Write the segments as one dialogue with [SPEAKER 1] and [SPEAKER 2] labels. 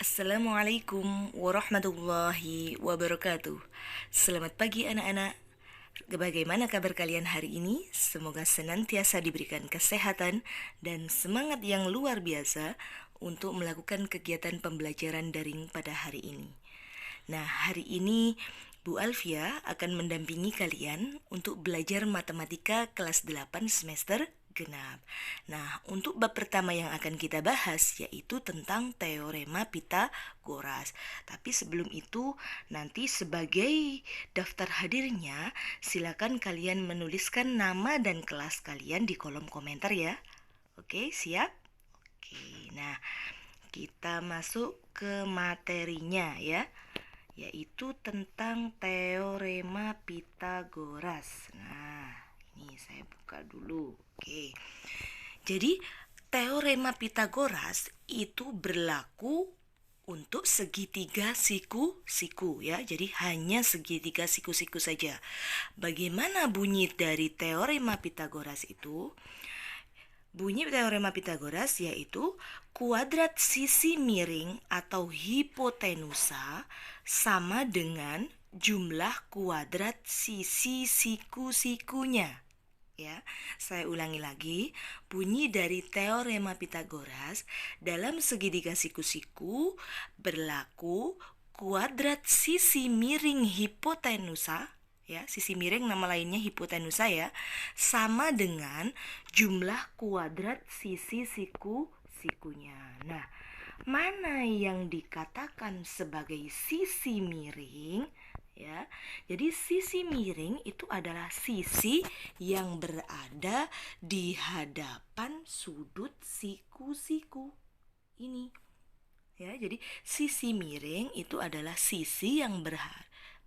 [SPEAKER 1] Assalamualaikum warahmatullahi wabarakatuh. Selamat pagi anak-anak. Bagaimana kabar kalian hari ini? Semoga senantiasa diberikan kesehatan dan semangat yang luar biasa untuk melakukan kegiatan pembelajaran daring pada hari ini. Nah, hari ini Bu Alfia akan mendampingi kalian untuk belajar matematika kelas 8 semester genap. Nah, untuk bab pertama yang akan kita bahas yaitu tentang teorema Pitagoras. Tapi sebelum itu, nanti sebagai daftar hadirnya, silakan kalian menuliskan nama dan kelas kalian di kolom komentar ya. Oke, siap? Oke, nah kita masuk ke materinya ya, yaitu tentang teorema Pitagoras. Nah, ini saya buka dulu. Oke. Jadi, teorema Pitagoras itu berlaku untuk segitiga siku-siku ya. Jadi hanya segitiga siku-siku saja. Bagaimana bunyi dari teorema Pitagoras itu? Bunyi teorema Pitagoras yaitu kuadrat sisi miring atau hipotenusa sama dengan jumlah kuadrat sisi siku-sikunya. Ya, saya ulangi lagi. Bunyi dari teorema Pitagoras, dalam segitiga siku-siku berlaku kuadrat sisi miring hipotenusa, ya, sisi miring nama lainnya hipotenusa ya, sama dengan jumlah kuadrat sisi siku-sikunya. Nah, mana yang dikatakan sebagai sisi miring? Ya, jadi sisi miring itu adalah sisi yang berada di hadapan sudut siku-siku ini. Ya, jadi sisi miring itu adalah sisi yang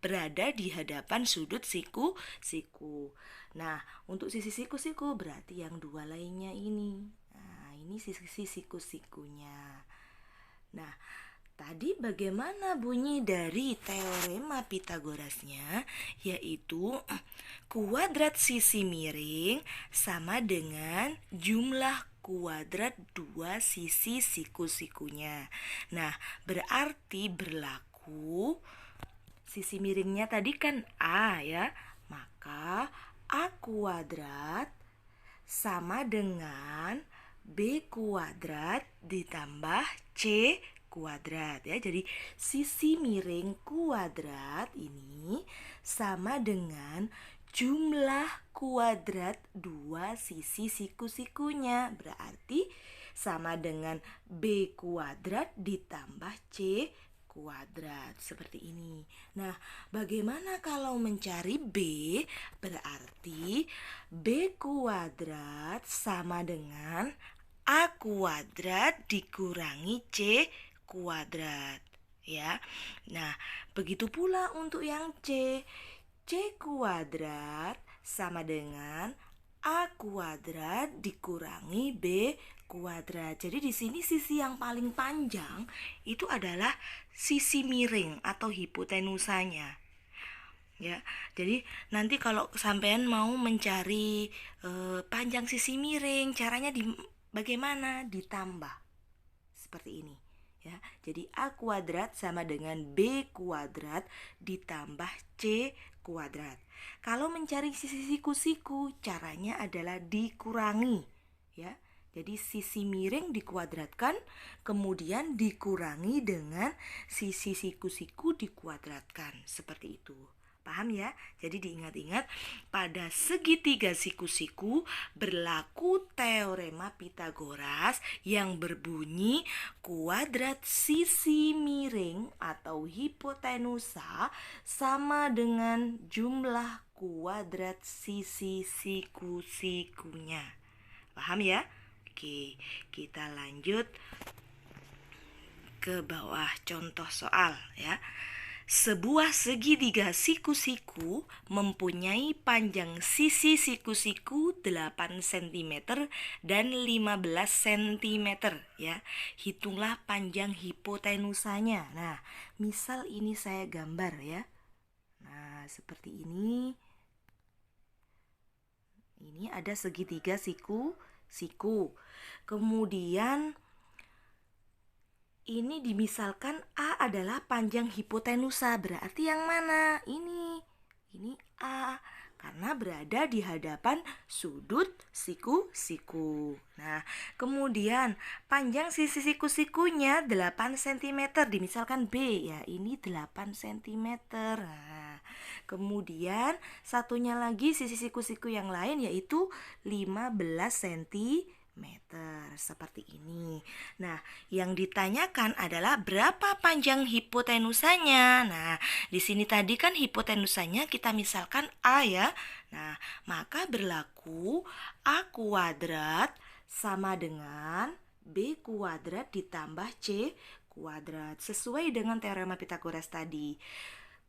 [SPEAKER 1] berada di hadapan sudut siku-siku. Nah, untuk sisi siku-siku berarti yang dua lainnya ini. Nah, ini sisi siku-sikunya. Nah, tadi bagaimana bunyi dari teorema Pitagorasnya? Yaitu kuadrat sisi miring sama dengan jumlah kuadrat dua sisi siku-sikunya. Nah, berarti berlaku sisi miringnya tadi kan A ya. Maka A kuadrat sama dengan B kuadrat ditambah C kuadrat ya. Jadi sisi miring kuadrat ini sama dengan jumlah kuadrat dua sisi siku-sikunya. Berarti sama dengan B kuadrat ditambah C kuadrat seperti ini. Nah, bagaimana kalau mencari B? Berarti B kuadrat sama dengan A kuadrat dikurangi C kuadrat ya. Nah, begitu pula untuk yang C. C kuadrat sama dengan A kuadrat dikurangi B kuadrat. Jadi di sini sisi yang paling panjang itu adalah sisi miring atau hipotenusanya. Ya, jadi nanti kalau sampean mau mencari panjang sisi miring, caranya bagaimana? Ditambah seperti ini. Ya, jadi A kuadrat sama dengan B kuadrat ditambah C kuadrat. Kalau mencari sisi siku-siku, caranya adalah dikurangi. Ya, jadi sisi miring dikuadratkan, kemudian dikurangi dengan sisi siku-siku dikuadratkan. Seperti itu. Paham ya? Jadi diingat-ingat, pada segitiga siku-siku berlaku teorema Pitagoras yang berbunyi kuadrat sisi miring atau hipotenusa sama dengan jumlah kuadrat sisi siku-sikunya. Paham ya? Oke, kita lanjut ke bawah contoh soal ya. Sebuah segitiga siku-siku mempunyai panjang sisi siku-siku 8 cm dan 15 cm ya. Hitunglah panjang hipotenusanya. Nah, misal ini saya gambar ya. Nah, seperti ini. Ini ada segitiga siku-siku. Kemudian Ini dimisalkan A adalah panjang hipotenusa, berarti yang mana? Ini A, karena berada di hadapan sudut siku-siku. Nah, kemudian panjang sisi siku-sikunya 8 cm, dimisalkan B ya, ini 8 cm. Nah, kemudian satunya lagi sisi siku-siku yang lain yaitu 15 cm seperti ini. Nah, yang ditanyakan adalah berapa panjang hipotenusanya. Nah, di sini tadi kan hipotenusanya kita misalkan A ya. Nah, maka berlaku A kuadrat sama dengan B kuadrat ditambah C kuadrat. Sesuai dengan teorema Pitagoras tadi.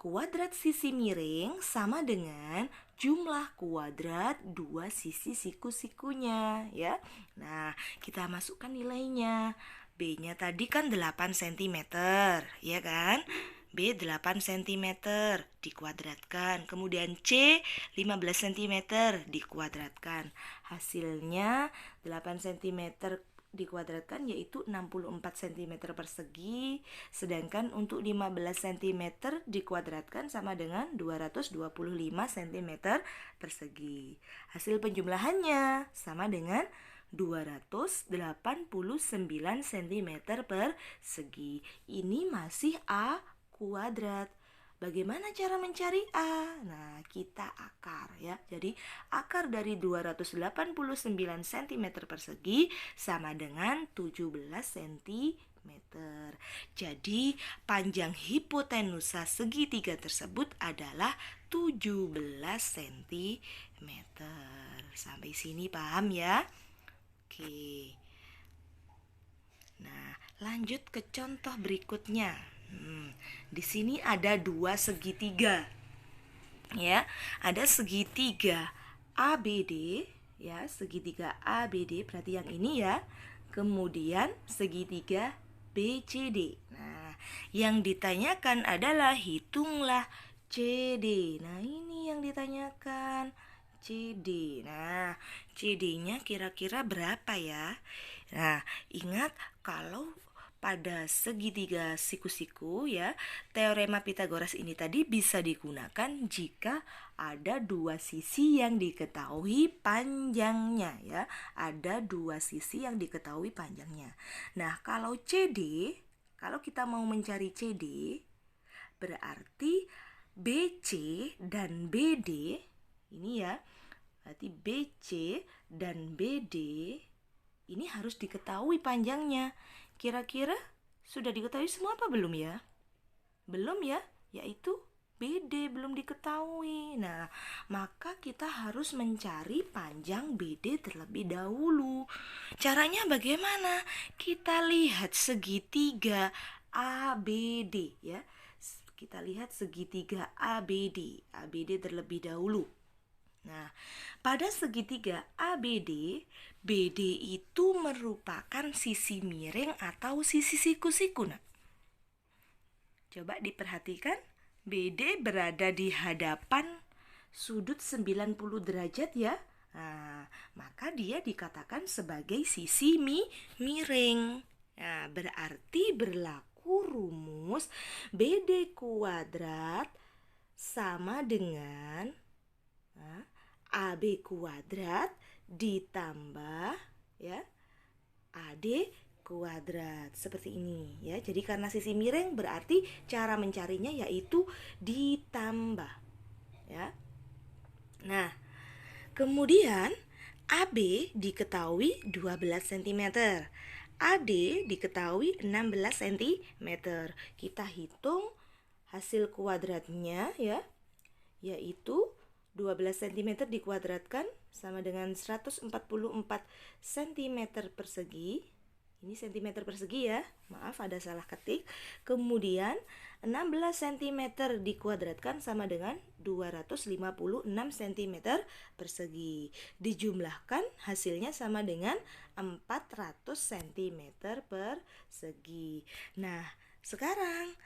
[SPEAKER 1] Kuadrat sisi miring sama dengan jumlah kuadrat dua sisi siku-sikunya ya. Nah, kita masukkan nilainya. B-nya tadi kan 8 cm, ya kan? B 8 cm dikuadratkan. Kemudian C 15 cm dikuadratkan. Hasilnya 8 cm dikuadratkan yaitu 64 cm persegi, sedangkan untuk 15 cm dikuadratkan sama dengan 225 cm persegi. Hasil penjumlahannya sama dengan 289 cm persegi. Ini masih A kuadrat. Bagaimana cara mencari A? Nah, kita akar ya. Jadi, akar dari 289 cm persegi sama dengan 17 cm. Jadi, panjang hipotenusa segitiga tersebut adalah 17 cm. Sampai sini paham ya? Oke. Nah, lanjut ke contoh berikutnya. Di sini ada dua segitiga, ya. Ada segitiga ABD, ya, segitiga ABD. Berarti yang ini ya. Kemudian segitiga BCD. Nah, yang ditanyakan adalah hitunglah CD. Nah, ini yang ditanyakan. CD. Nah, CD-nya kira-kira berapa ya? Nah, ingat kalau pada segitiga siku-siku ya, teorema Pitagoras ini tadi bisa digunakan jika ada dua sisi yang diketahui panjangnya ya. Ada dua sisi yang diketahui panjangnya. Nah, kalau CD, kalau kita mau mencari CD, berarti BC dan BD ini ya. Berarti BC dan BD ini harus diketahui panjangnya. Kira-kira sudah diketahui semua apa belum ya? Belum ya, yaitu BD belum diketahui. Nah, maka kita harus mencari panjang BD terlebih dahulu. Caranya bagaimana? Kita lihat segitiga ABD ya. Kita lihat segitiga ABD. ABD terlebih dahulu. Nah, pada segitiga ABD, BD itu merupakan sisi miring atau sisi siku-siku. Nah, coba diperhatikan, BD berada di hadapan sudut 90 derajat ya. Nah, maka dia dikatakan sebagai sisi miring. Nah, berarti berlaku rumus BD kuadrat sama dengan AB kuadrat ditambah ya AD kuadrat seperti ini ya. Jadi karena sisi miring berarti cara mencarinya yaitu ditambah ya. Nah, kemudian AB diketahui 12 cm. AD diketahui 16 cm. Kita hitung hasil kuadratnya ya, yaitu 12 cm dikuadratkan sama dengan 144 cm persegi. Ini cm persegi ya, maaf ada salah ketik. Kemudian 16 cm dikuadratkan sama dengan 256 cm persegi. Dijumlahkan hasilnya sama dengan 400 cm persegi. Nah, sekarang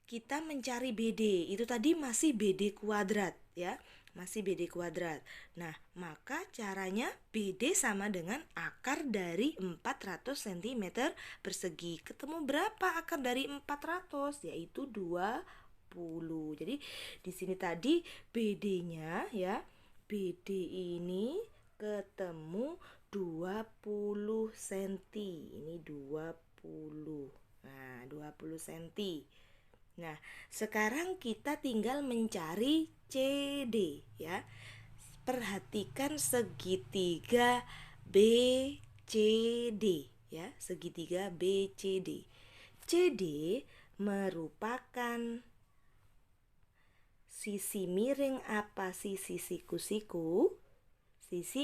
[SPEAKER 1] kita mencari BD, itu tadi masih BD kuadrat ya. masih BD kuadrat. Nah, maka caranya BD sama dengan akar dari 400 cm persegi. Ketemu berapa akar dari 400? Yaitu 20. Jadi di sini tadi BD-nya ya, BD ini ketemu 20 cm. Ini 20. Nah, 20 cm. Nah, sekarang kita tinggal mencari CD ya. Perhatikan segitiga BCD ya, segitiga BCD. CD merupakan sisi miring apa sisi siku-siku? Sisi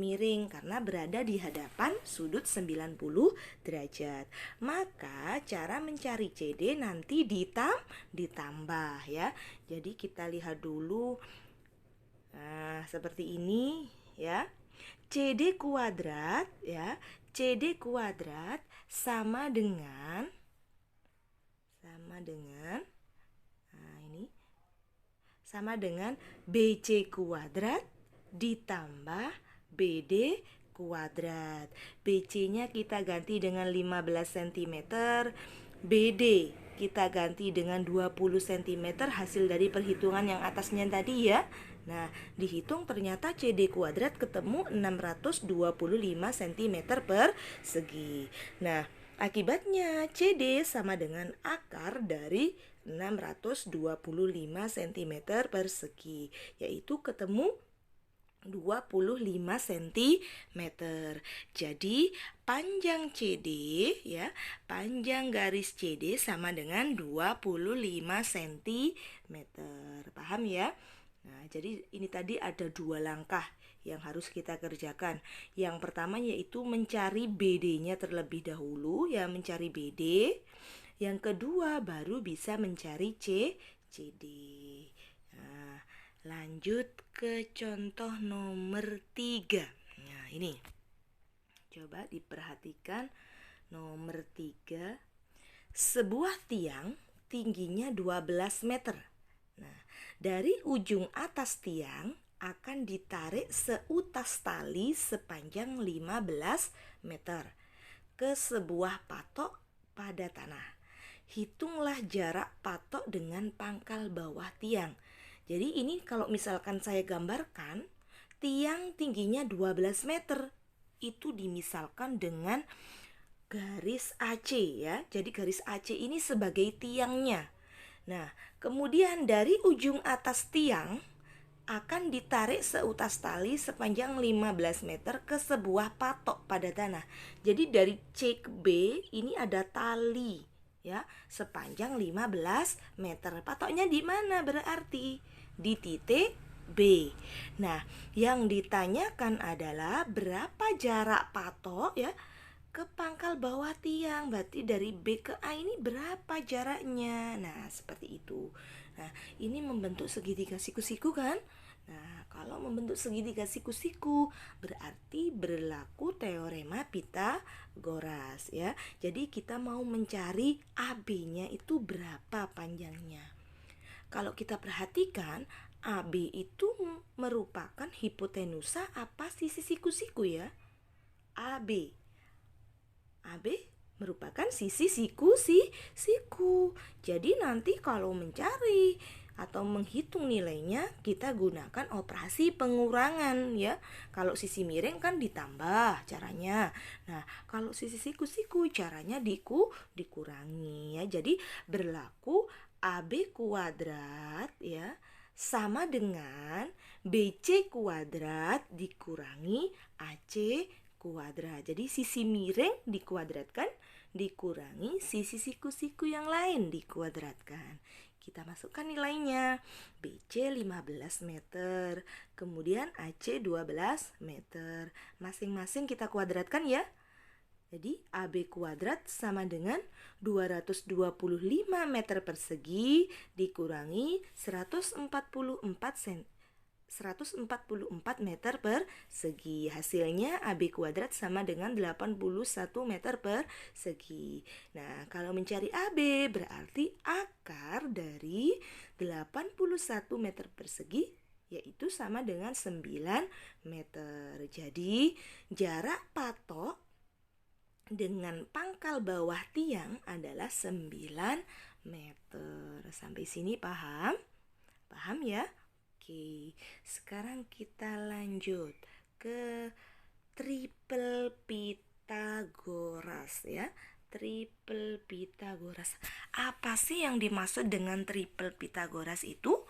[SPEAKER 1] miring karena berada di hadapan sudut 90 derajat. Maka cara mencari CD nanti ditambah ya. Jadi kita lihat dulu. Nah, seperti ini ya. CD kuadrat ya. CD kuadrat sama dengan sama dengan BC kuadrat ditambah BD kuadrat. BC-nya kita ganti dengan 15 cm, BD kita ganti dengan 20 cm hasil dari perhitungan yang atasnya tadi ya. Nah, dihitung ternyata CD kuadrat ketemu 625 cm persegi. Nah, akibatnya CD sama dengan akar dari 625 cm persegi, yaitu ketemu 25 cm. Jadi panjang CD ya, panjang garis CD sama dengan 25 cm. Paham ya? Nah, jadi ini tadi ada 2 langkah yang harus kita kerjakan. Yang pertama yaitu mencari BD-nya terlebih dahulu ya, mencari BD. Yang kedua baru bisa mencari CD. Nah, lanjut ke contoh nomor 3. Nah, ini. Coba diperhatikan nomor 3. Sebuah tiang tingginya 12 meter. Nah, dari ujung atas tiang akan ditarik seutas tali sepanjang 15 meter ke sebuah patok pada tanah. Hitunglah jarak patok dengan pangkal bawah tiang. Jadi ini kalau misalkan saya gambarkan, tiang tingginya 12 meter. Itu dimisalkan dengan garis AC ya. Jadi garis AC ini sebagai tiangnya. Nah, kemudian dari ujung atas tiang akan ditarik seutas tali sepanjang 15 meter ke sebuah patok pada tanah. Jadi dari C ke B ini ada tali ya, sepanjang 15 meter. Patoknya di mana berarti? Di titik B. Nah, yang ditanyakan adalah berapa jarak patok ya ke pangkal bawah tiang. Berarti dari B ke A ini berapa jaraknya? Nah, seperti itu. Nah, ini membentuk segitiga siku-siku kan? Nah, kalau membentuk segitiga siku-siku berarti berlaku teorema Pitagoras ya. Jadi kita mau mencari AB-nya itu berapa panjangnya. Kalau kita perhatikan, AB itu merupakan hipotenusa apa sisi siku-siku ya? AB merupakan sisi siku. Jadi nanti kalau mencari atau menghitung nilainya kita gunakan operasi pengurangan ya. Kalau sisi miring kan ditambah caranya. Nah, kalau sisi siku-siku caranya dikurangi ya. Jadi berlaku AB kuadrat ya sama dengan BC kuadrat dikurangi AC kuadrat. Jadi sisi miring dikuadratkan dikurangi sisi siku-siku yang lain dikuadratkan. Kita masukkan nilainya. BC 15 meter, kemudian AC 12 meter. Masing-masing kita kuadratkan ya. Jadi AB kuadrat sama dengan 225 meter persegi dikurangi 144 meter persegi. Hasilnya AB kuadrat sama dengan 81 meter persegi. Nah, kalau mencari AB berarti akar dari 81 meter persegi yaitu sama dengan 9 meter. Jadi jarak patok dengan pangkal bawah tiang adalah 9 meter. Sampai sini paham? Paham ya? Oke, sekarang kita lanjut ke triple Pitagoras ya. Triple Pitagoras. Apa sih yang dimaksud dengan triple Pitagoras itu?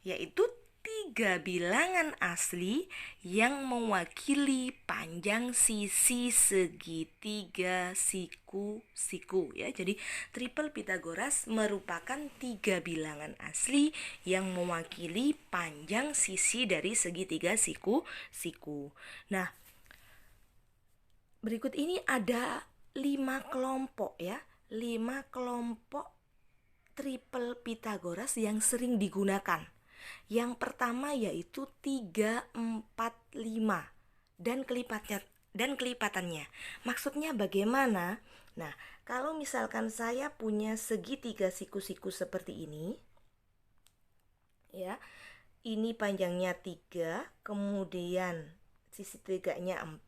[SPEAKER 1] Yaitu 3 bilangan asli yang mewakili panjang sisi segitiga siku-siku ya. Jadi triple Pitagoras merupakan 3 bilangan asli yang mewakili panjang sisi dari segitiga siku-siku. Nah, berikut ini ada 5 kelompok ya. 5 kelompok triple Pitagoras yang sering digunakan. Yang pertama yaitu 3, 4, 5 dan kelipatannya. Maksudnya bagaimana? Nah, kalau misalkan saya punya segitiga siku-siku seperti ini, ya, ini panjangnya 3, kemudian sisi tegaknya 4,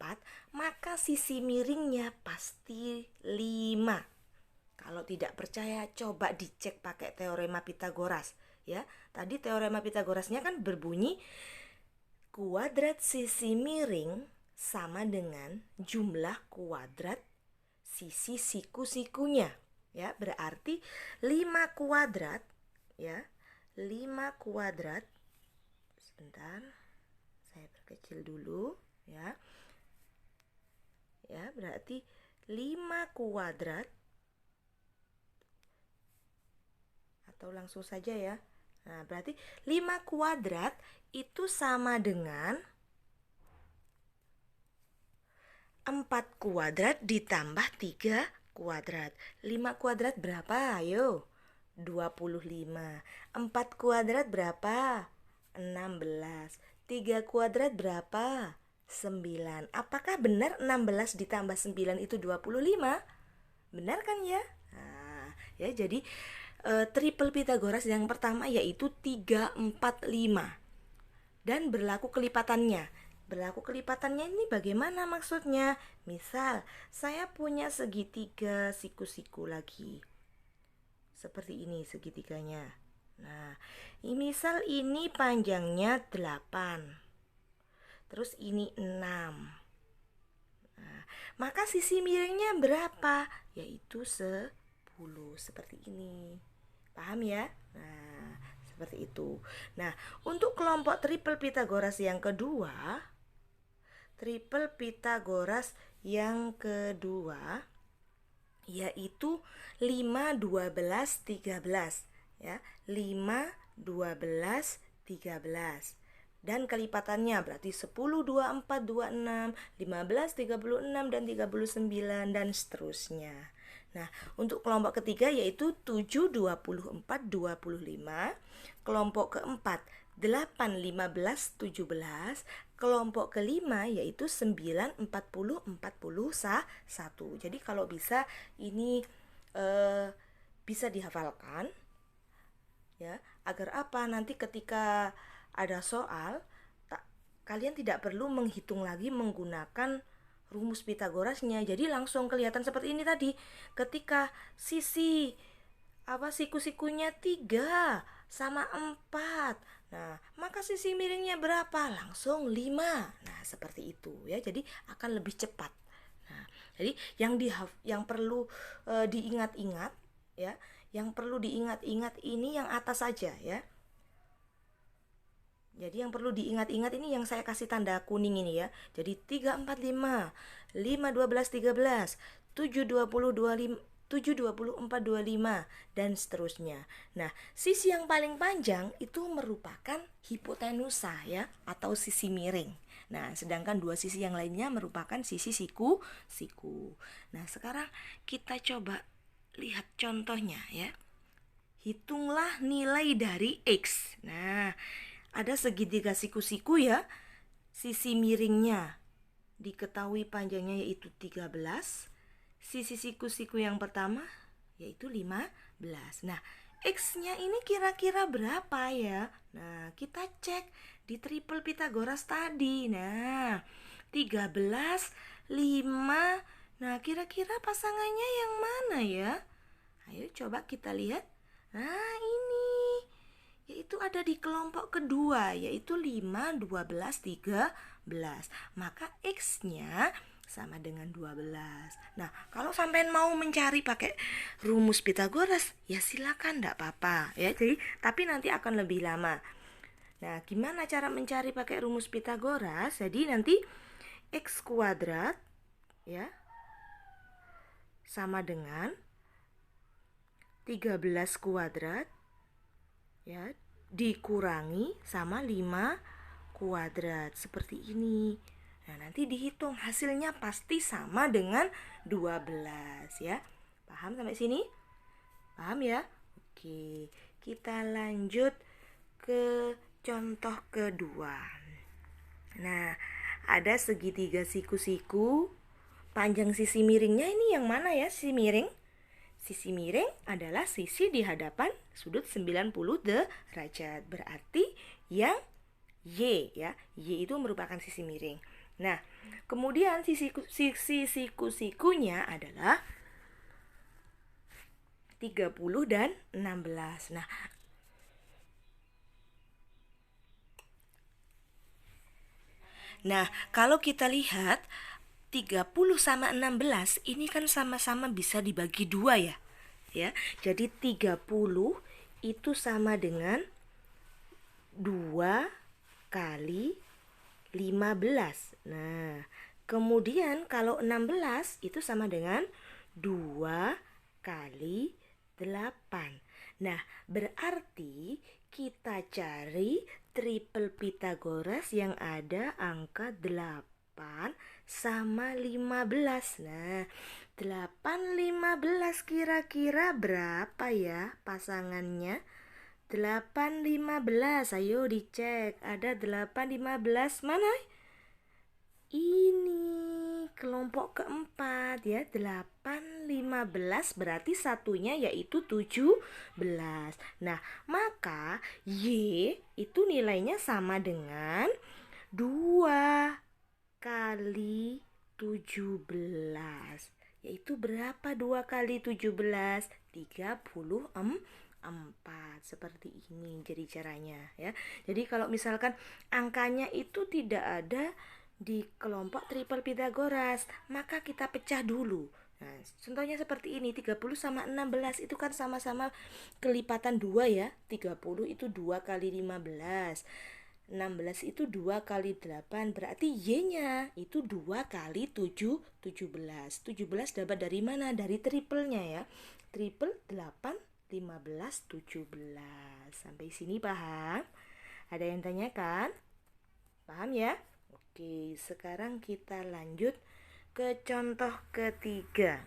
[SPEAKER 1] maka sisi miringnya pasti 5. Kalau tidak percaya, coba dicek pakai teorema Pitagoras. Ya, tadi teorema Pitagorasnya kan berbunyi kuadrat sisi miring sama dengan jumlah kuadrat sisi siku-sikunya. Ya, berarti 5 kuadrat ya. 5 kuadrat. Sebentar. Saya perkecil dulu ya. Ya, berarti 5 kuadrat atau langsung saja ya. Nah, berarti 5 kuadrat itu sama dengan 4 kuadrat ditambah 3 kuadrat. 5 kuadrat berapa? Ayo. 25. 4 kuadrat berapa? 16. 3 kuadrat berapa? 9. Apakah benar 16 ditambah 9 itu 25? Benar kan ya? Nah, ya jadi triple Pitagoras yang pertama yaitu 3, 4, 5 dan berlaku kelipatannya. Berlaku kelipatannya ini bagaimana maksudnya? Misal saya punya segitiga siku-siku lagi. Seperti ini segitiganya. Nah, misal ini panjangnya 8. Terus ini 6. Nah, maka sisi miringnya berapa? Yaitu 10. Seperti ini. Paham ya? Nah, seperti itu. Nah, untuk kelompok triple Pitagoras yang kedua, yaitu 5, 12, 13 ya. 5, 12, 13. Dan kelipatannya berarti 10, 24, 26, 15, 36 dan 39 dan seterusnya. Nah, untuk kelompok ketiga yaitu 7, 24, 25. Kelompok keempat 8, 15, 17. Kelompok kelima yaitu 9, 40, 41. Jadi kalau bisa ini bisa dihafalkan ya, agar apa? Nanti ketika ada soal kalian tidak perlu menghitung lagi menggunakan rumus Pitagorasnya. Jadi langsung kelihatan seperti ini tadi. Ketika sisi siku-sikunya 3 sama 4. Nah, maka sisi miringnya berapa? Langsung 5. Nah, seperti itu ya. Jadi akan lebih cepat. Nah, jadi yang perlu diingat-ingat ya. Yang perlu diingat-ingat ini yang atas saja ya. Jadi yang perlu diingat-ingat ini yang saya kasih tanda kuning ini ya. Jadi 3, 4, 5, 5, 12, 13, 7, 20, 25, 7, 24, 25 dan seterusnya. Nah, sisi yang paling panjang itu merupakan hipotenusa ya, atau sisi miring. Nah, sedangkan dua sisi yang lainnya merupakan sisi siku-siku. Nah, sekarang kita coba lihat contohnya ya. Hitunglah nilai dari X. Nah, ada segitiga siku-siku ya. Sisi miringnya diketahui panjangnya yaitu 13. Sisi siku-siku yang pertama yaitu 15. Nah, X-nya ini kira-kira berapa ya? Nah, kita cek di triple Pitagoras tadi. Nah, 13, 5. Nah, kira-kira pasangannya yang mana ya? Ayo coba kita lihat. Nah, ini yaitu ada di kelompok kedua, yaitu 5, 12, 13. Maka X-nya sama dengan 12. Nah, kalau sampai mau mencari pakai rumus Pitagoras, ya silakan, enggak apa-apa ya. Jadi, tapi nanti akan lebih lama. Nah, gimana cara mencari pakai rumus Pitagoras? Jadi nanti X kuadrat ya sama dengan 13 kuadrat ya dikurangi sama 5 kuadrat seperti ini. Nah, nanti dihitung hasilnya pasti sama dengan 12 ya. Paham sampai sini? Paham ya? Oke, kita lanjut ke contoh kedua. Nah, ada segitiga siku-siku. Panjang sisi miringnya ini yang mana ya, sisi miring? Sisi miring adalah sisi di hadapan sudut 90 derajat. Berarti yang Y ya. Y itu merupakan sisi miring. Nah, kemudian sisi siku-sikunya adalah 30 dan 16. Nah, kalau kita lihat 30 sama 16 ini kan sama-sama bisa dibagi dua ya. Ya, jadi 30 itu sama dengan 2 kali 15. Nah, kemudian kalau 16 itu sama dengan 2 kali 8. Nah, berarti kita cari triple Pitagoras yang ada angka 8 sama 15. Nah, 8, 15 kira-kira berapa ya pasangannya? 8, 15, ayo dicek. Ada 8, 15, mana? Ini kelompok keempat ya. 8, 15 berarti satunya yaitu 17. Nah, maka Y itu nilainya sama dengan 2 kali 17. Yaitu berapa 2 kali 17? 34. Seperti ini jadi caranya ya. Jadi kalau misalkan angkanya itu tidak ada di kelompok triple Pitagoras, maka kita pecah dulu. Nah, contohnya seperti ini, 30 sama 16 itu kan sama-sama kelipatan 2 ya. 30 itu 2 kali 15. 16 itu 2 kali 8, berarti Y-nya itu 2 kali 7, 17. 17 dapat dari mana? Dari triplenya ya. Triple 8, 15, 17. Sampai sini paham? Ada yang tanyakan? Paham ya? Oke, sekarang kita lanjut ke contoh ketiga.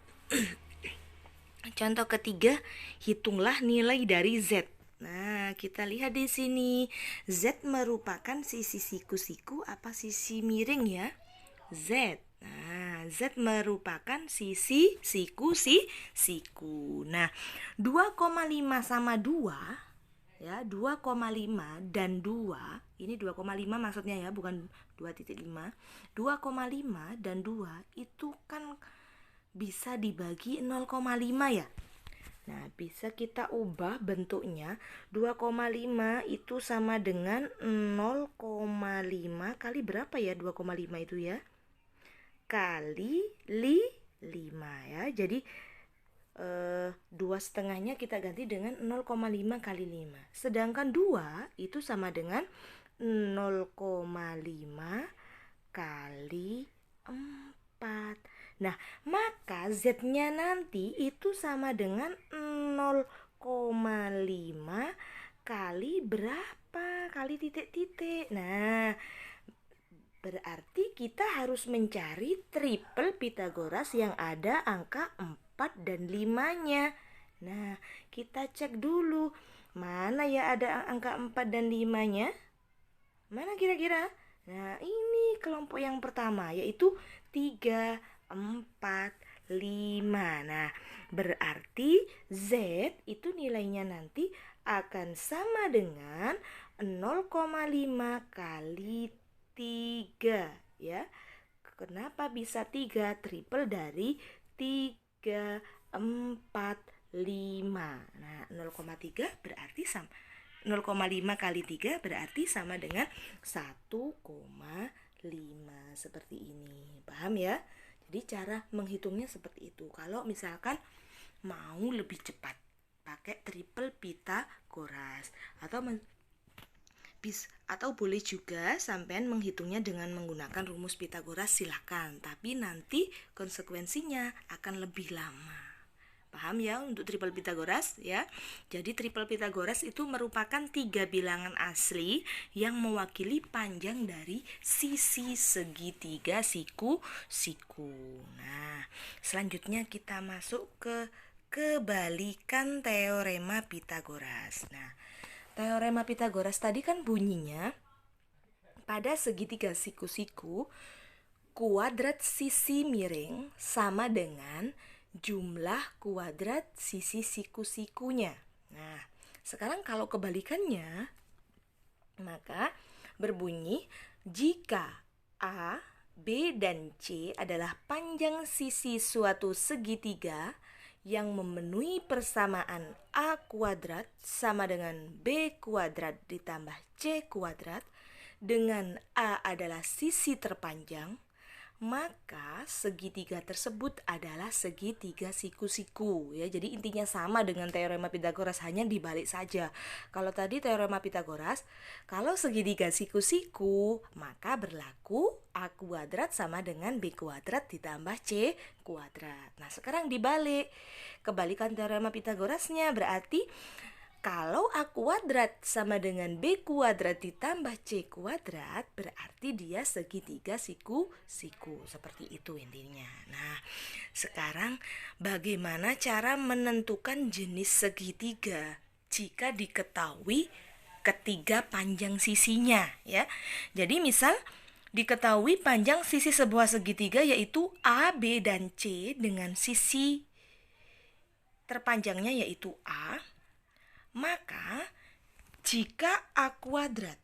[SPEAKER 1] Contoh ketiga, hitunglah nilai dari Z. Nah, kita lihat di sini. Z merupakan sisi siku-siku apa sisi miring ya? Z. Nah, Z merupakan sisi siku. Nah, 2,5 sama 2 ya, 2,5 dan 2. Ini 2,5 maksudnya ya, bukan 2,5. 2,5 dan 2 itu kan bisa dibagi 0,5 ya. Nah, bisa kita ubah bentuknya. 2,5 itu sama dengan 0,5 kali berapa ya? 2,5 itu ya, kali 5 ya. Jadi 2,5-nya kita ganti dengan 0,5 kali 5. Sedangkan 2 itu sama dengan 0,5 kali 4. Nah, maka Z-nya nanti itu sama dengan 0,5 kali berapa? Kali titik-titik. Nah, berarti kita harus mencari triple Pitagoras yang ada angka 4 dan 5-nya. Nah, kita cek dulu. Mana ya ada angka 4 dan 5-nya? Mana kira-kira? Nah, ini kelompok yang pertama, yaitu 3, 4, Nah, berarti Z itu nilainya nanti akan sama dengan 0,5 kali 3 ya. Kenapa bisa 3? Triple dari 3, 4, 5. Nah, 0,3 berarti sama 0,5 kali 3 berarti sama dengan 1,5. Seperti ini. Paham ya? Jadi cara menghitungnya seperti itu. Kalau misalkan mau lebih cepat, pakai triple Pythagoras atau boleh juga sampean menghitungnya dengan menggunakan rumus Pythagoras, silahkan. Tapi nanti konsekuensinya akan lebih lama. Paham ya untuk triple Pythagoras ya? Jadi triple Pythagoras itu merupakan 3 bilangan asli yang mewakili panjang dari sisi segitiga siku-siku. Nah, selanjutnya kita masuk ke kebalikan teorema Pythagoras. Nah, teorema Pythagoras tadi kan bunyinya pada segitiga siku-siku kuadrat sisi miring sama dengan jumlah kuadrat sisi siku-sikunya. Nah, sekarang kalau kebalikannya, maka berbunyi jika A, B, dan C adalah panjang sisi suatu segitiga yang memenuhi persamaan A kuadrat sama dengan B kuadrat ditambah C kuadrat, dengan A adalah sisi terpanjang, maka segitiga tersebut adalah segitiga siku-siku ya. Jadi intinya sama dengan teorema Pythagoras, hanya dibalik saja. Kalau tadi teorema Pythagoras, kalau segitiga siku-siku maka berlaku A kuadrat sama dengan B kuadrat ditambah C kuadrat. Nah, sekarang dibalik. Kebalikan teorema Pythagorasnya berarti kalau A kuadrat sama dengan B kuadrat ditambah C kuadrat, berarti dia segitiga siku-siku. Seperti itu intinya. Nah, sekarang bagaimana cara menentukan jenis segitiga jika diketahui ketiga panjang sisinya ya. Jadi misal diketahui panjang sisi sebuah segitiga yaitu A, B, dan C dengan sisi terpanjangnya yaitu A, maka jika A kuadrat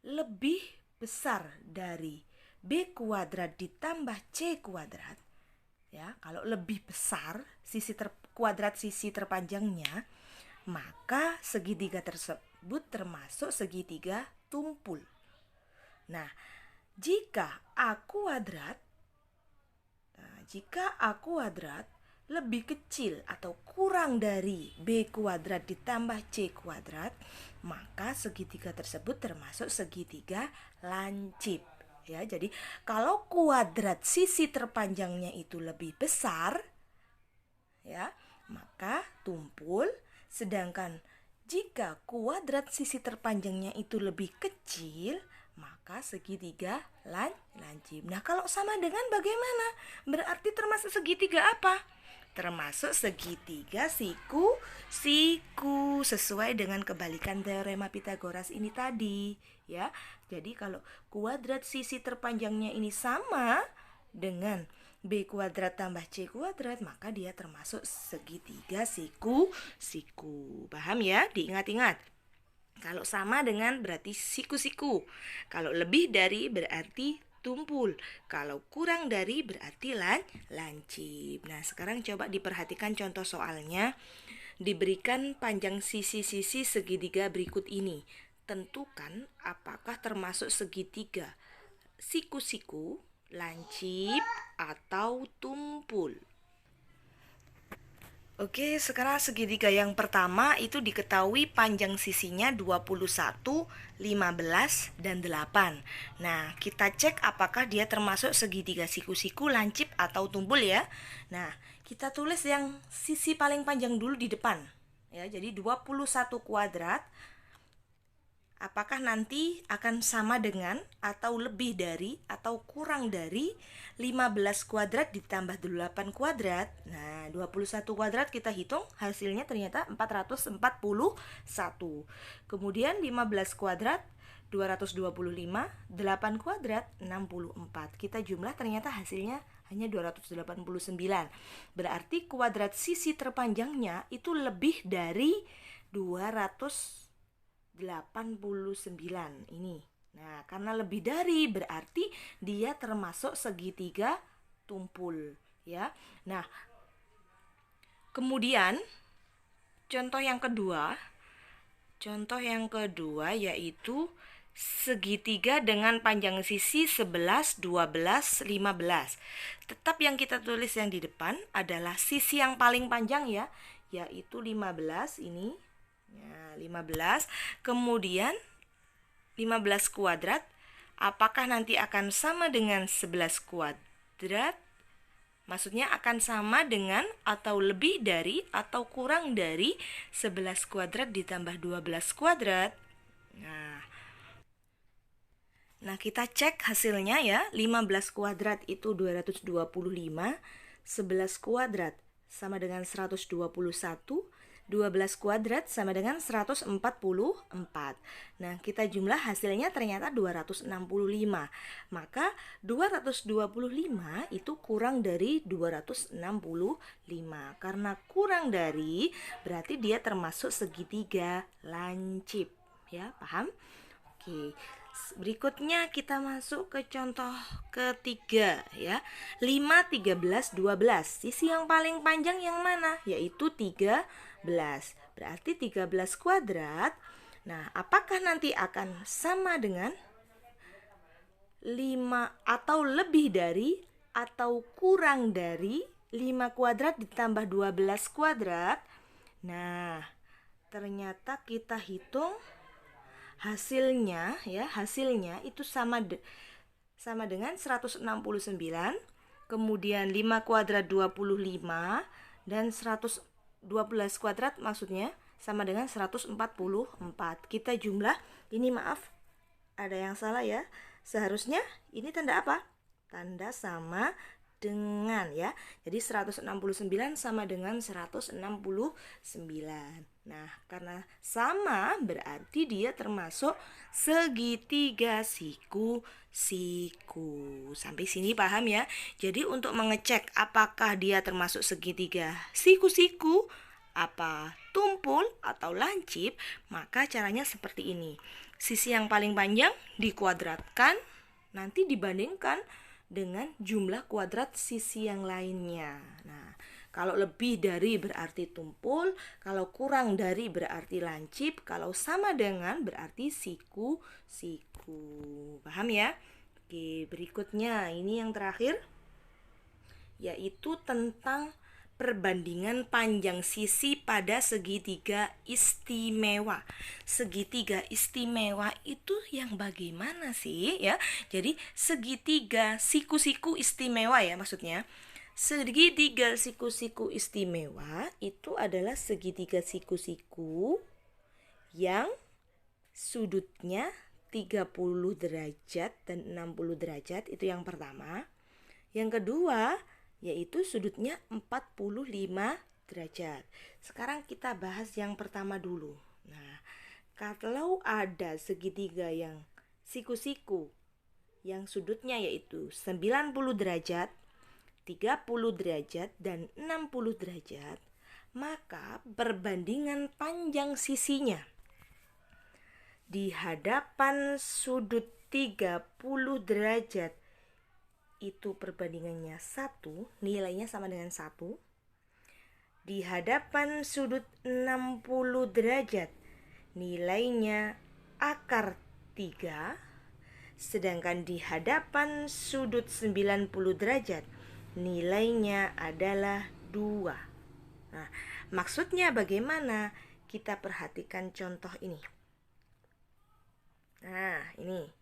[SPEAKER 1] lebih besar dari B kuadrat ditambah C kuadrat, ya, kalau lebih besar kuadrat sisi terpanjangnya, maka segitiga tersebut termasuk segitiga tumpul. Nah, jika A kuadrat lebih kecil atau kurang dari B kuadrat ditambah C kuadrat, maka segitiga tersebut termasuk segitiga lancip ya. Jadi kalau kuadrat sisi terpanjangnya itu lebih besar ya, maka tumpul. Sedangkan jika kuadrat sisi terpanjangnya itu lebih kecil, maka segitiga lancip. Nah, kalau sama dengan bagaimana? Berarti termasuk segitiga apa? Termasuk segitiga siku-siku sesuai dengan kebalikan teorema Pythagoras ini tadi ya. Jadi kalau kuadrat sisi terpanjangnya ini sama dengan B kuadrat tambah C kuadrat, maka dia termasuk segitiga siku-siku. Paham ya? Diingat-ingat. Kalau sama dengan berarti siku-siku. Kalau lebih dari berarti tumpul. Kalau kurang dari berarti lancip. Nah, sekarang coba diperhatikan contoh soalnya. Diberikan panjang sisi-sisi segitiga berikut ini. Tentukan apakah termasuk segitiga siku-siku, lancip, atau tumpul. Oke, sekarang segitiga yang pertama itu diketahui panjang sisinya 21, 15, dan 8. Nah, kita cek apakah dia termasuk segitiga siku-siku, lancip, atau tumpul ya. Nah, kita tulis yang sisi paling panjang dulu di depan. Ya, jadi 21 kuadrat. Apakah nanti akan sama dengan atau lebih dari atau kurang dari 15 kuadrat ditambah 8 kuadrat? Nah, 21 kuadrat kita hitung, hasilnya ternyata 441. Kemudian 15 kuadrat 225, 8 kuadrat 64. Kita jumlah ternyata hasilnya hanya 289. Berarti kuadrat sisi terpanjangnya itu lebih dari 289 ini. Nah, karena lebih dari berarti dia termasuk segitiga tumpul, ya. Nah, kemudian contoh yang kedua yaitu segitiga dengan panjang sisi 11, 12, 15. Tetap yang kita tulis yang di depan adalah sisi yang paling panjang ya, yaitu 15 ini. Ya, 15. Kemudian 15 kuadrat, apakah nanti akan sama dengan 11 kuadrat? Maksudnya akan sama dengan atau lebih dari atau kurang dari 11 kuadrat ditambah 12 kuadrat. Nah, kita cek hasilnya ya. 15 kuadrat itu 225, 11 kuadrat sama dengan 121, 12 kuadrat sama dengan 144. Nah, kita jumlah hasilnya ternyata 265. Maka 225 itu kurang dari 265. Karena kurang dari berarti dia termasuk segitiga lancip. Ya, paham? Oke. Berikutnya kita masuk ke contoh ketiga ya. 5, 13, 12. Sisi yang paling panjang yang mana? Yaitu 13. Berarti 13 kuadrat. Nah, apakah nanti akan sama dengan 5 atau lebih dari atau kurang dari 5 kuadrat ditambah 12 kuadrat? Nah, ternyata kita hitung hasilnya itu sama dengan 169, kemudian 5 kuadrat 25 dan 112 kuadrat maksudnya sama dengan 144. Kita jumlah ini, maaf, ada yang salah ya. Seharusnya ini tanda apa? Tanda sama dengan ya. Jadi 169 sama dengan 169. Nah, karena sama berarti dia termasuk segitiga siku-siku. Sampai sini paham ya? Jadi untuk mengecek apakah dia termasuk segitiga siku-siku, apa tumpul atau lancip, maka caranya seperti ini. Sisi yang paling panjang dikuadratkan, nanti dibandingkan dengan jumlah kuadrat sisi yang lainnya. Nah, kalau lebih dari berarti tumpul, kalau kurang dari berarti lancip, kalau sama dengan berarti siku-siku. Paham ya? Oke, berikutnya ini yang terakhir yaitu tentang perbandingan panjang sisi pada segitiga istimewa. Segitiga istimewa itu yang bagaimana sih ya? Jadi segitiga siku-siku istimewa ya maksudnya. Segitiga siku-siku istimewa itu adalah segitiga siku-siku yang sudutnya 30 derajat dan 60 derajat, itu yang pertama. Yang kedua yaitu sudutnya 45 derajat. Sekarang kita bahas yang pertama dulu. Nah, kalau ada segitiga yang siku-siku yang sudutnya yaitu 90 derajat, 30 derajat, dan 60 derajat, maka perbandingan panjang sisinya di hadapan sudut 30 derajat itu perbandingannya 1, nilainya sama dengan 1. Di hadapan sudut 60 derajat nilainya akar 3. Sedangkan di hadapan sudut 90 derajat nilainya adalah 2. Nah, maksudnya bagaimana? Kita perhatikan contoh ini. Nah, ini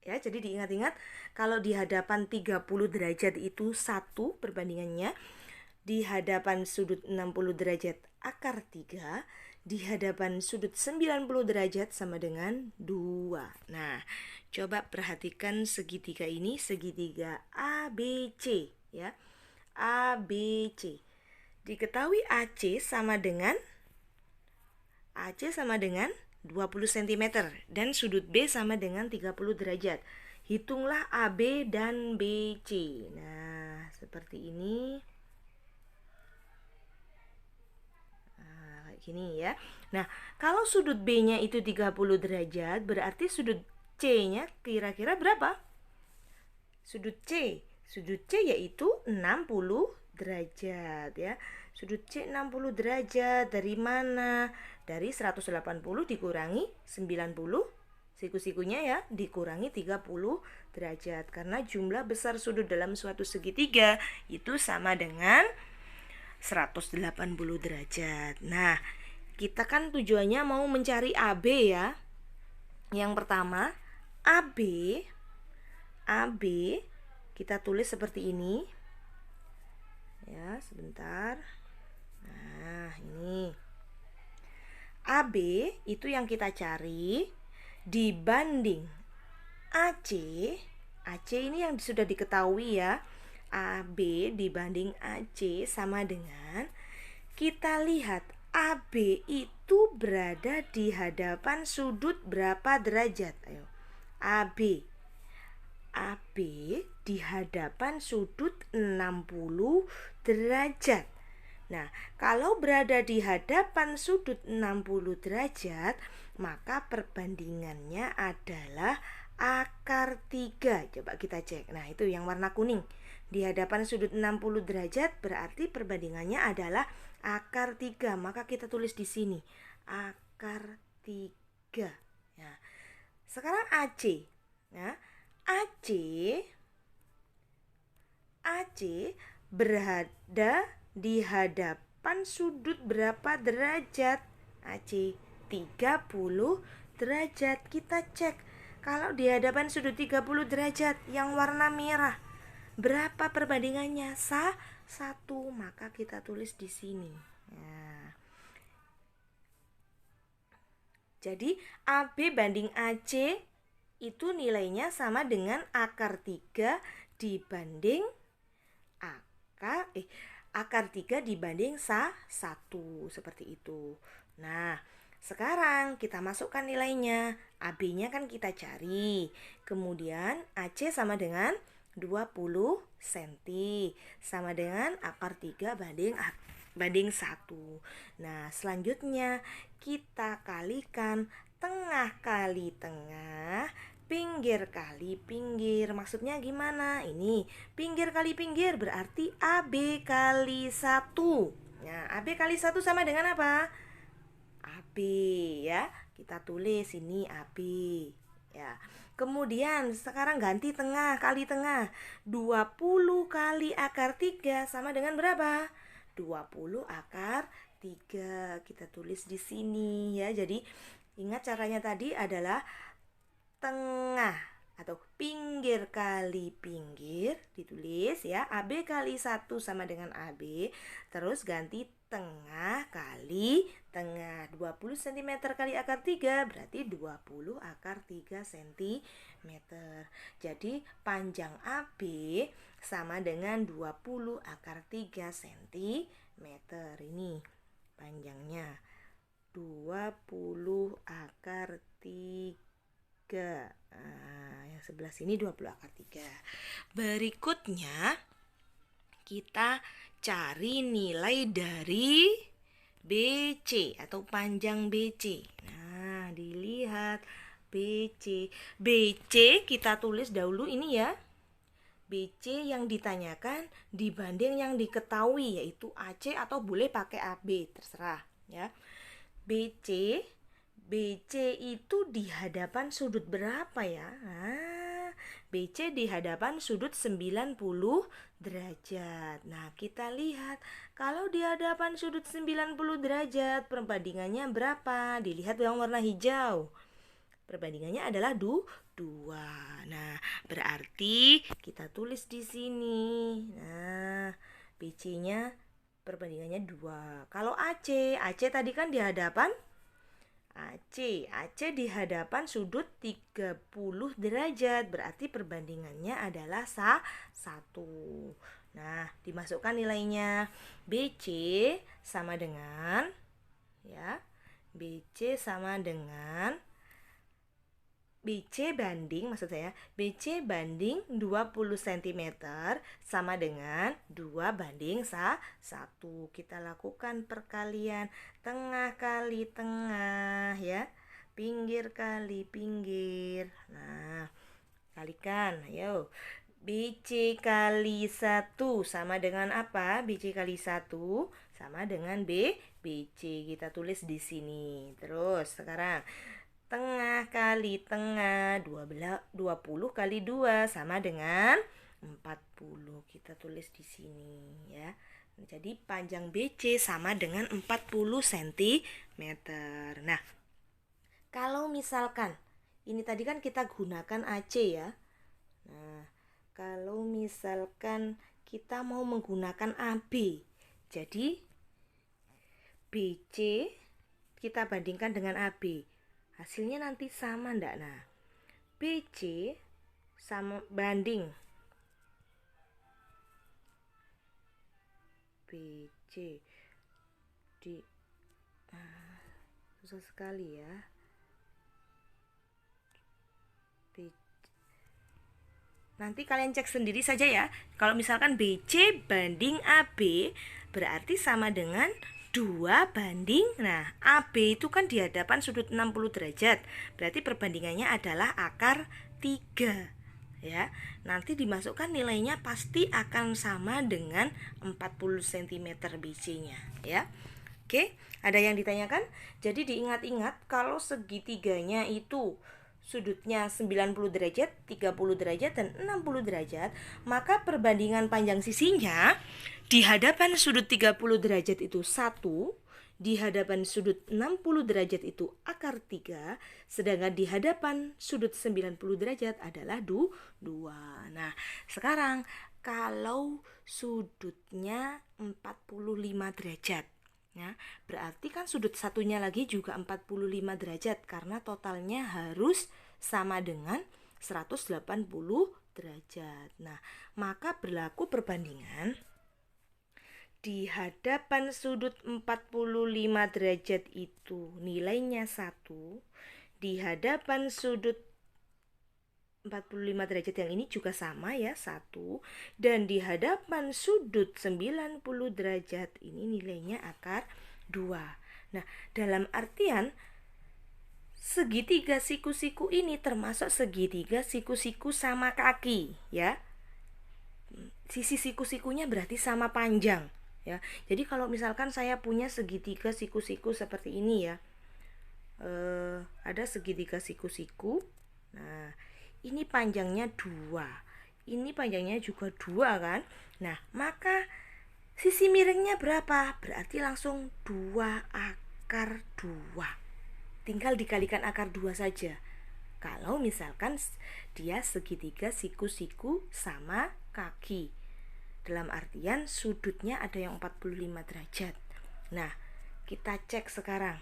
[SPEAKER 1] ya, jadi diingat-ingat kalau di hadapan 30 derajat itu 1 perbandingannya, di hadapan sudut 60 derajat akar 3, di hadapan sudut 90 derajat sama dengan 2. Nah, coba perhatikan segitiga ini, segitiga ABC ya. ABC. Diketahui AC sama dengan 20 cm dan sudut B sama dengan 30 derajat. hitunglah AB dan BC. Nah, seperti ini. Nah, kayak gini ya. Nah, kalau sudut B-nya itu 30 derajat, berarti sudut C-nya kira-kira berapa? Sudut C yaitu 60 derajat ya. Sudut C 60 derajat dari mana? Dari 180 dikurangi 90 siku-sikunya ya, dikurangi 30 derajat. Karena jumlah besar sudut dalam suatu segitiga itu sama dengan 180 derajat. Nah, kita kan tujuannya mau mencari AB ya. Yang pertama, AB kita tulis seperti ini. Ya, sebentar. Nah, ini. AB itu yang kita cari dibanding AC. AC ini yang sudah diketahui ya. AB dibanding AC sama dengan, kita lihat AB itu berada di hadapan sudut berapa derajat? Ayo. AB di hadapan sudut 60 derajat. Nah, kalau berada di hadapan sudut 60 derajat, maka perbandingannya adalah akar 3. Coba kita cek. Nah, itu yang warna kuning. Di hadapan sudut 60 derajat berarti perbandingannya adalah akar 3. Maka kita tulis di sini akar 3. Nah, sekarang AC. Nah, AC berada di hadapan sudut berapa derajat? AC 30 derajat. Kita cek. Kalau di hadapan sudut 30 derajat yang warna merah, berapa perbandingannya? 1. Maka kita tulis di sini. Nah, jadi AB banding AC itu nilainya sama dengan akar 3 dibanding akar 3 dibanding 1, seperti itu. Nah, sekarang kita masukkan nilainya. AB-nya kan kita cari. Kemudian AC sama dengan 20 cm. Sama dengan akar 3 banding 1. Nah, selanjutnya kita kalikan tengah kali tengah, pinggir kali pinggir. Maksudnya gimana? Ini pinggir kali pinggir berarti AB kali 1. Nah, AB kali 1 sama dengan apa? AB ya. Kita tulis ini AB ya. Kemudian sekarang ganti tengah kali tengah. 20 kali akar 3 sama dengan berapa? 20 akar 3. Kita tulis di sini ya. Jadi ingat caranya tadi adalah tengah atau pinggir kali pinggir ditulis ya. AB kali 1 sama dengan AB. Terus ganti tengah kali tengah. 20 cm kali akar 3 berarti 20 akar 3 cm. Jadi panjang AB sama dengan 20 akar 3 cm. Ini panjangnya 20 akar 3. Nah, yang sebelah sini 20 akar 3. Berikutnya kita cari nilai dari BC atau panjang BC. Nah, dilihat BC. BC kita tulis dahulu ini ya. BC yang ditanyakan dibanding yang diketahui yaitu AC atau boleh pakai AB, terserah ya. BC itu di hadapan sudut berapa ya? Nah, BC di hadapan sudut 90 derajat. Nah, kita lihat kalau di hadapan sudut 90 derajat perbandingannya berapa? Dilihat yang warna hijau. Perbandingannya adalah 2. Nah, berarti kita tulis di sini. Nah, BC-nya perbandingannya 2. Kalau AC tadi kan di hadapan AC di hadapan sudut 30 derajat. Berarti perbandingannya adalah 1. Nah, dimasukkan nilainya. BC sama dengan ya. BC sama dengan BC banding, maksud saya BC banding 20 cm sama dengan 2 banding 1. Kita lakukan perkalian tengah kali tengah ya. Pinggir kali pinggir. Nah, kalikan, ayo. BC kali 1 sama dengan apa? BC kali 1 sama dengan BC. Kita tulis di sini. Terus sekarang tengah kali tengah 20 kali 2 sama dengan 40. Kita tulis di sini ya. Jadi panjang BC sama dengan 40 cm. Nah, kalau misalkan ini tadi kan kita gunakan AC ya. Nah, kalau misalkan kita mau menggunakan AB, jadi BC kita bandingkan dengan AB. Hasilnya nanti sama enggak? Nah, BC sama banding BC di susah sekali ya. Nanti kalian cek sendiri saja ya. Kalau misalkan BC banding AB berarti sama dengan 2 banding, nah AB itu kan di hadapan sudut 60 derajat. Berarti perbandingannya adalah akar 3 ya. Nanti dimasukkan nilainya pasti akan sama dengan 40 cm BC-nya ya. Oke, ada yang ditanyakan? Jadi diingat-ingat kalau segitiganya itu sudutnya 90 derajat, 30 derajat, dan 60 derajat, maka perbandingan panjang sisinya di hadapan sudut 30 derajat itu 1, di hadapan sudut 60 derajat itu akar 3, sedangkan di hadapan sudut 90 derajat adalah 2. Nah, sekarang kalau sudutnya 45 derajat, ya, berarti kan sudut satunya lagi juga 45 derajat karena totalnya harus sama dengan 180 derajat. Nah, maka berlaku perbandingan di hadapan sudut 45 derajat itu nilainya 1, di hadapan sudut 45 derajat yang ini juga sama ya, 1, dan di hadapan sudut 90 derajat ini nilainya akar 2. Nah, dalam artian segitiga siku-siku ini termasuk segitiga siku-siku sama kaki ya. Sisi siku-sikunya berarti sama panjang ya. Jadi kalau misalkan saya punya segitiga siku-siku seperti ini ya, ada segitiga siku-siku. Nah, ini panjangnya 2, ini panjangnya juga 2 kan. Nah, maka sisi miringnya berapa? Berarti langsung 2 akar 2. Tinggal dikalikan akar 2 saja. Kalau misalkan dia segitiga siku-siku sama kaki, dalam artian sudutnya ada yang 45 derajat. Nah, kita cek sekarang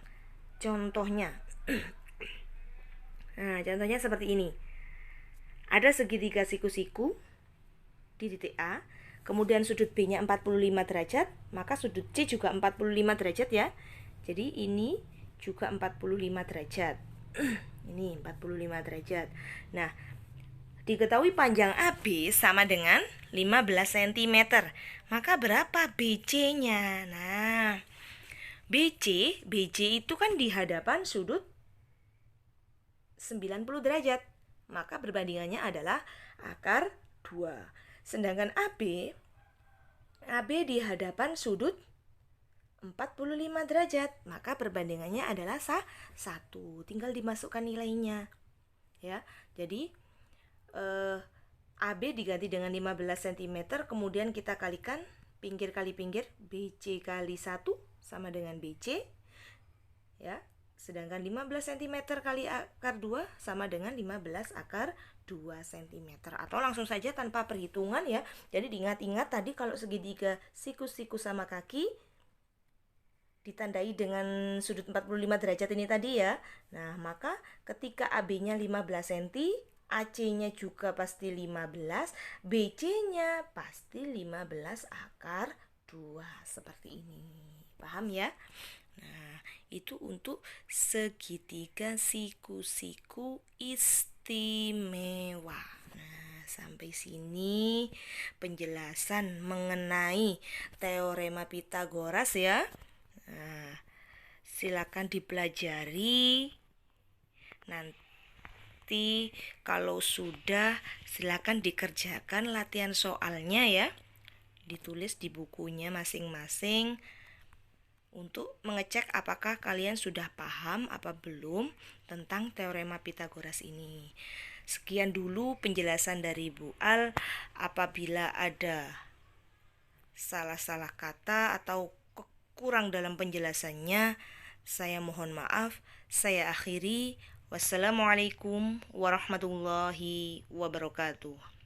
[SPEAKER 1] contohnya. Nah, contohnya seperti ini. Ada segitiga siku-siku di titik A, kemudian sudut B-nya 45 derajat, maka sudut C juga 45 derajat ya. Jadi ini juga 45 derajat. Ini 45 derajat. Nah, diketahui panjang AB sama dengan 15 cm. Maka berapa BC-nya? Nah, BC itu kan di hadapan sudut 90 derajat. Maka perbandingannya adalah akar 2. Sedangkan AB di hadapan sudut 45 derajat. Maka perbandingannya adalah 1. Tinggal dimasukkan nilainya. Ya. Jadi AB diganti dengan 15 cm, kemudian kita kalikan pinggir kali pinggir, BC kali 1 sama dengan BC. Ya. Sedangkan 15 cm kali akar 2 sama dengan 15 akar 2 cm. Atau langsung saja tanpa perhitungan ya. Jadi diingat-ingat tadi kalau segitiga siku-siku sama kaki ditandai dengan sudut 45 derajat ini tadi ya. Nah, maka ketika AB-nya 15 cm, AC-nya juga pasti 15, BC-nya pasti 15 akar 2 seperti ini. Paham ya? Nah, itu untuk segitiga siku-siku istimewa. Nah, sampai sini penjelasan mengenai teorema Pitagoras ya. Nah, silakan dipelajari. Nanti kalau sudah silakan dikerjakan latihan soalnya ya. Ditulis di bukunya masing-masing untuk mengecek apakah kalian sudah paham apa belum tentang teorema Pitagoras ini. Sekian dulu penjelasan dari Bu Al. Apabila ada salah-salah kata atau kurang dalam penjelasannya, saya mohon maaf. Saya akhiri. Wassalamualaikum warahmatullahi wabarakatuh.